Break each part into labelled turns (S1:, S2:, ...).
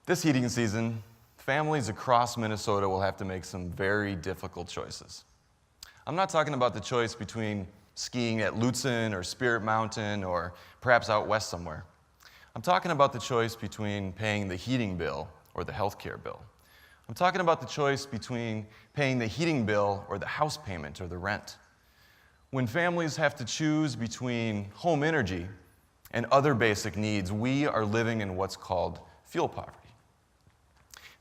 S1: This heating season, families across Minnesota will have to make some very difficult choices. I'm not talking about the choice between skiing at Lutsen or Spirit Mountain or perhaps out west somewhere. I'm talking about the choice between paying the heating bill or the health care bill. I'm talking about the choice between paying the heating bill or the house payment or the rent. When families have to choose between home energy and other basic needs, we are living in what's called fuel poverty.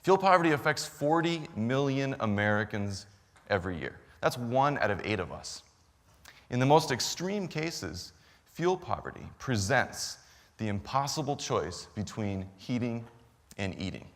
S1: Fuel poverty affects 40 million Americans every year. That's 1 out of 8 of us. In the most extreme cases, fuel poverty presents the impossible choice between heating and eating.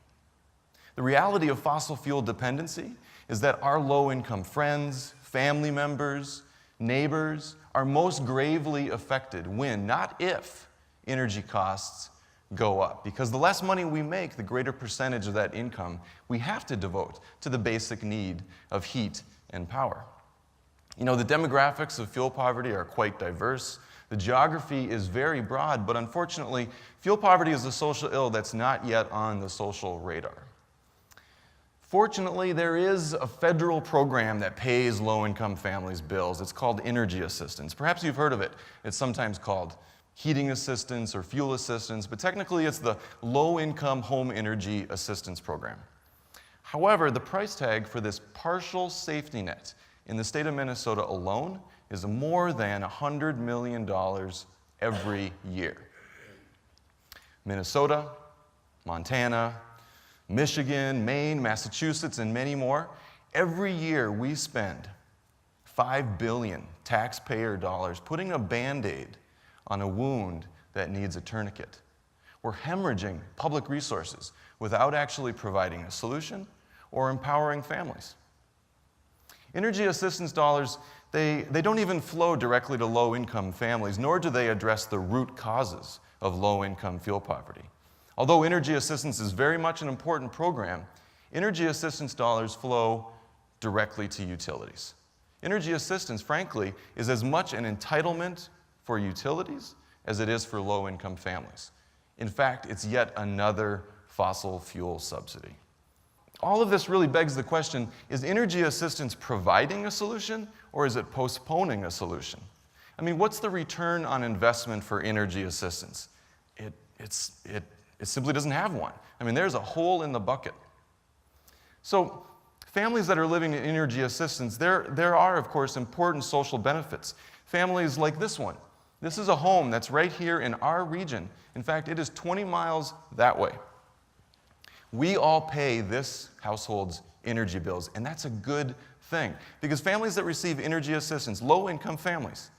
S1: The reality of fossil fuel dependency is that our low-income friends, family members, neighbors are most gravely affected when, not if, energy costs go up. Because the less money we make, the greater percentage of that income we have to devote to the basic need of heat and power. You know, the demographics of fuel poverty are quite diverse. The geography is very broad, but unfortunately, fuel poverty is a social ill that's not yet on the social radar. Fortunately, there is a federal program that pays low-income families bills. It's called energy assistance. Perhaps you've heard of it. It's sometimes called heating assistance or fuel assistance, but technically it's the low-income home energy assistance program. However, the price tag for this partial safety net in the state of Minnesota alone is more than $100 million every year. Minnesota, Montana, Michigan, Maine, Massachusetts, and many more. Every year we spend $5 billion taxpayer dollars putting a Band-Aid on a wound that needs a tourniquet. We're hemorrhaging public resources without actually providing a solution or empowering families. Energy assistance dollars, they don't even flow directly to low-income families, nor do they address the root causes of low-income fuel poverty. Although energy assistance is very much an important program, energy assistance dollars flow directly to utilities. Energy assistance, frankly, is as much an entitlement for utilities as it is for low-income families. In fact, it's yet another fossil fuel subsidy. All of this really begs the question, is energy assistance providing a solution or is it postponing a solution? I mean, what's the return on investment for energy assistance? It simply doesn't have one. I mean, there's a hole in the bucket. So families that are living in energy assistance, there are, of course, important social benefits. Families like this one. This is a home that's right here in our region. In fact, it is 20 miles that way. We all pay this household's energy bills, and that's a good thing. Because families that receive energy assistance, low-income families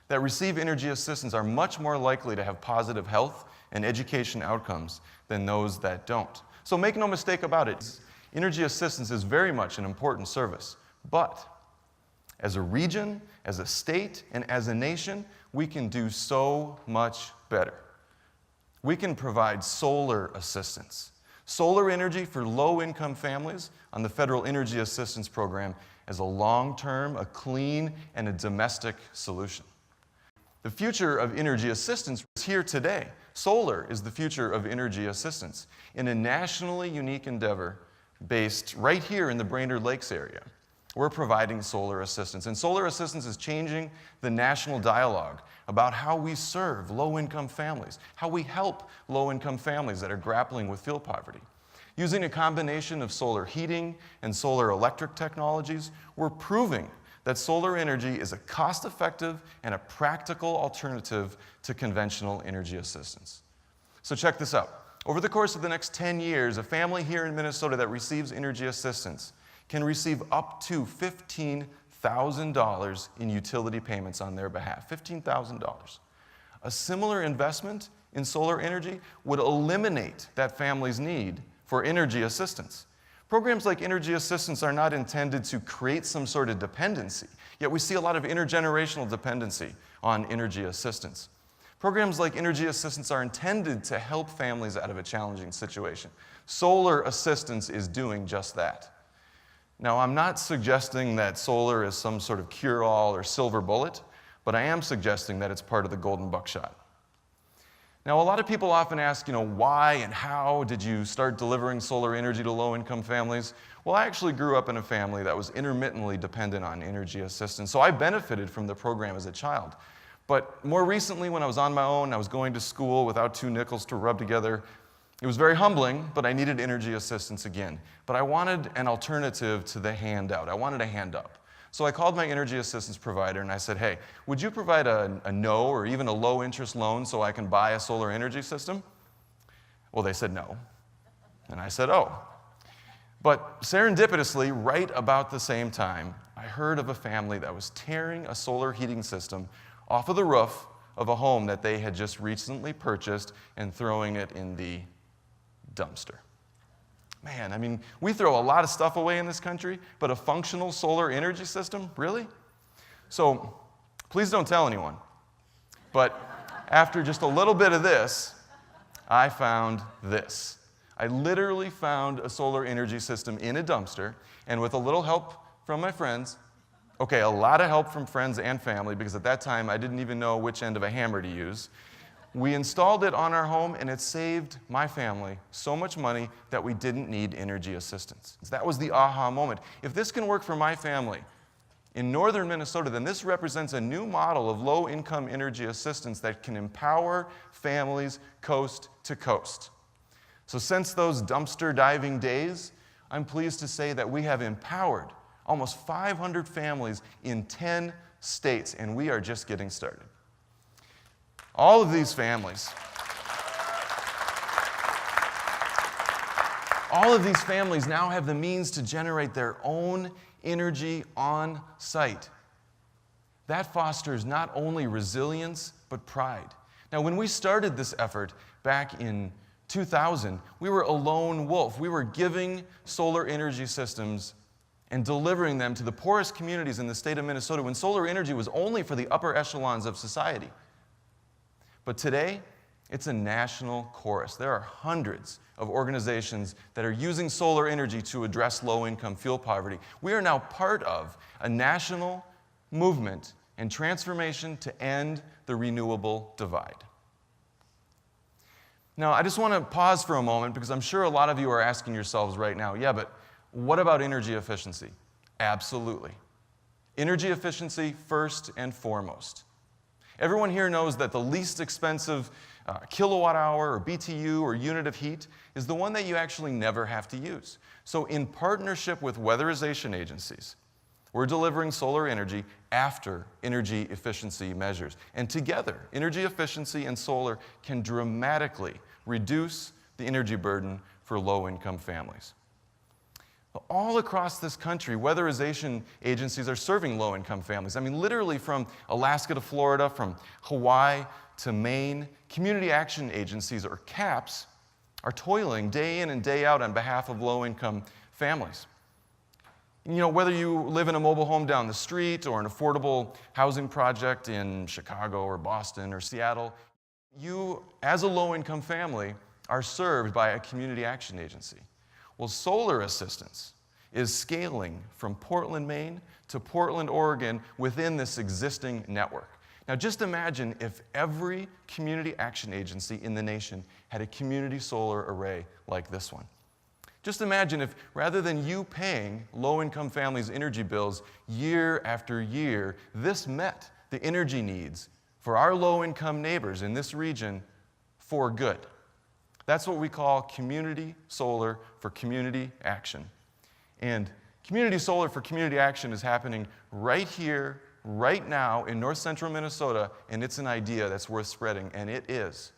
S1: that receive energy assistance are much more likely to have positive health and education outcomes than those that don't. So make no mistake about it, energy assistance is very much an important service. But as a region, as a state, and as a nation, we can do so much better. We can provide solar assistance. Solar energy for low-income families on the Federal Energy Assistance Program as a long-term, a clean, and a domestic solution. The future of energy assistance is here today. Solar is the future of energy assistance in a nationally unique endeavor based right here in the Brainerd Lakes area. We're providing solar assistance, and solar assistance is changing the national dialogue about how we serve low-income families, how we help low-income families that are grappling with fuel poverty. Using a combination of solar heating and solar electric technologies, we're proving that solar energy is a cost-effective and a practical alternative to conventional energy assistance. So check this out. Over the course of the next 10 years, a family here in Minnesota that receives energy assistance can receive up to $15,000 in utility payments on their behalf, $15,000. A similar investment in solar energy would eliminate that family's need for energy assistance. Programs like energy assistance are not intended to create some sort of dependency, yet we see a lot of intergenerational dependency on energy assistance. Programs like energy assistance are intended to help families out of a challenging situation. Solar assistance is doing just that. Now, I'm not suggesting that solar is some sort of cure-all or silver bullet, but I am suggesting that it's part of the golden buckshot. Now, a lot of people often ask, why and how did you start delivering solar energy to low-income families? Well, I actually grew up in a family that was intermittently dependent on energy assistance, so I benefited from the program as a child. But more recently, when I was on my own, I was going to school without 2 nickels to rub together. It was very humbling, but I needed energy assistance again. But I wanted an alternative to the handout. I wanted a hand up. So I called my energy assistance provider and I said, hey, would you provide a no or even a low interest loan so I can buy a solar energy system? Well, they said no. And I said, oh. But serendipitously, right about the same time, I heard of a family that was tearing a solar heating system off of the roof of a home that they had just recently purchased and throwing it in the dumpster. Man, I mean, we throw a lot of stuff away in this country, but a functional solar energy system? Really? So, please don't tell anyone. But after just a little bit of this, I found this. I literally found a solar energy system in a dumpster, and with a little help from my friends, okay, a lot of help from friends and family, because at that time I didn't even know which end of a hammer to use, we installed it on our home, and it saved my family so much money that we didn't need energy assistance. So that was the aha moment. If this can work for my family in northern Minnesota, then this represents a new model of low-income energy assistance that can empower families coast to coast. So since those dumpster diving days, I'm pleased to say that we have empowered almost 500 families in 10 states, and we are just getting started. All of these families now have the means to generate their own energy on site. That fosters not only resilience, but pride. Now, when we started this effort back in 2000, we were a lone wolf. We were giving solar energy systems and delivering them to the poorest communities in the state of Minnesota when solar energy was only for the upper echelons of society. But today, it's a national chorus. There are hundreds of organizations that are using solar energy to address low-income fuel poverty. We are now part of a national movement and transformation to end the renewable divide. Now, I just want to pause for a moment because I'm sure a lot of you are asking yourselves right now, yeah, but what about energy efficiency? Absolutely. Energy efficiency first and foremost. Everyone here knows that the least expensive kilowatt hour or BTU or unit of heat is the one that you actually never have to use. So in partnership with weatherization agencies, we're delivering solar energy after energy efficiency measures. And together, energy efficiency and solar can dramatically reduce the energy burden for low-income families. All across this country, weatherization agencies are serving low-income families. I mean, literally from Alaska to Florida, from Hawaii to Maine, community action agencies, or CAPs, are toiling day in and day out on behalf of low-income families. Whether you live in a mobile home down the street or an affordable housing project in Chicago or Boston or Seattle, you, as a low-income family, are served by a community action agency. Well, solar assistance is scaling from Portland, Maine to Portland, Oregon within this existing network. Now, just imagine if every community action agency in the nation had a community solar array like this one. Just imagine if, rather than you paying low-income families' energy bills year after year, this met the energy needs for our low-income neighbors in this region for good. That's what we call community solar for community action. And community solar for community action is happening right here, right now in north central Minnesota, and it's an idea that's worth spreading, and it is.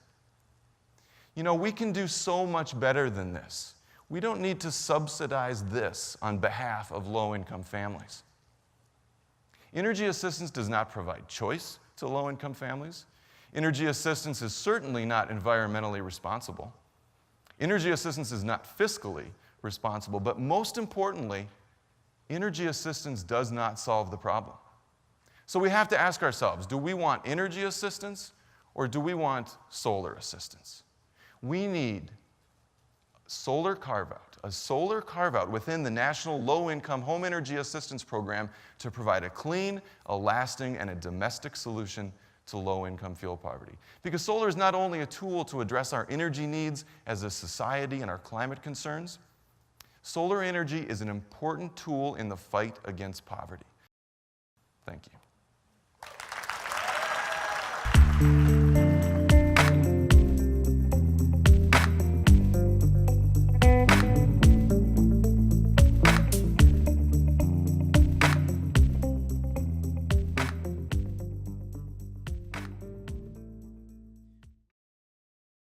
S1: We can do so much better than this. We don't need to subsidize this on behalf of low-income families. Energy assistance does not provide choice to low-income families. Energy assistance is certainly not environmentally responsible. Energy assistance is not fiscally responsible, but most importantly, energy assistance does not solve the problem. So we have to ask ourselves, do we want energy assistance or do we want solar assistance? We need a solar carve-out within the National Low-Income Home Energy Assistance Program to provide a clean, a lasting, and a domestic solution to low-income fuel poverty. Because solar is not only a tool to address our energy needs as a society and our climate concerns, solar energy is an important tool in the fight against poverty. Thank you.